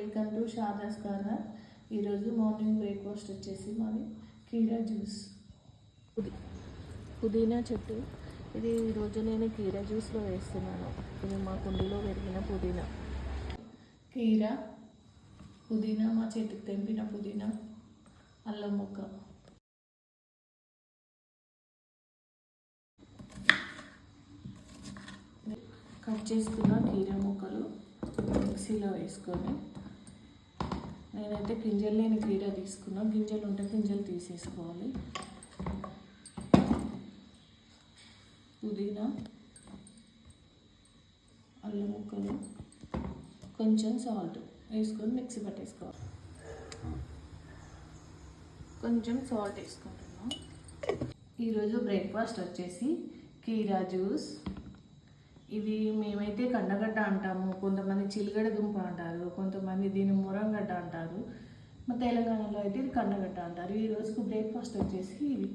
Welcome to Shadas corner. ఈరోజు morning breakfast వచ్చేసి మాది కీరా జ్యూస్. పుదీనా చెట్టు ఇది ఈరోజు నేను కీరా జ్యూస్లో వేస్తున్నాను. ఇది మా కుండీలో పెరిగిన పుదీనా, కీరా, పుదీనా, మా చెట్టుకు తెంపిన పుదీనా, అల్లం ముక్క, కట్ చేసుకున్న కీరా ముక్కలు మిక్సీలో వేసుకొని, నేనైతే గింజలు లేని కీరా తీసుకున్నా. గింజలు ఉంటే గింజలు తీసేసుకోవాలి. పుదీనా, అల్లం ముక్కలు, కొంచెం సాల్ట్ వేసుకొని మిక్సీ పట్టేసుకోవాలి. కొంచెం సాల్ట్ వేసుకుంటున్నాం. ఈరోజు బ్రేక్ఫాస్ట్ వచ్చేసి కీరా జ్యూస్. ఇది మేమైతే కండగడ్డ అంటాము, కొంతమంది చిలగడ దుంప అంటారు, కొంతమంది దీన్ని మురంగడ్డ అంటారు. మా తెలంగాణలో అయితే ఇది కండగడ్డ అంటారు. ఈ రోజుకు బ్రేక్ఫాస్ట్ వచ్చేసి ఇవి.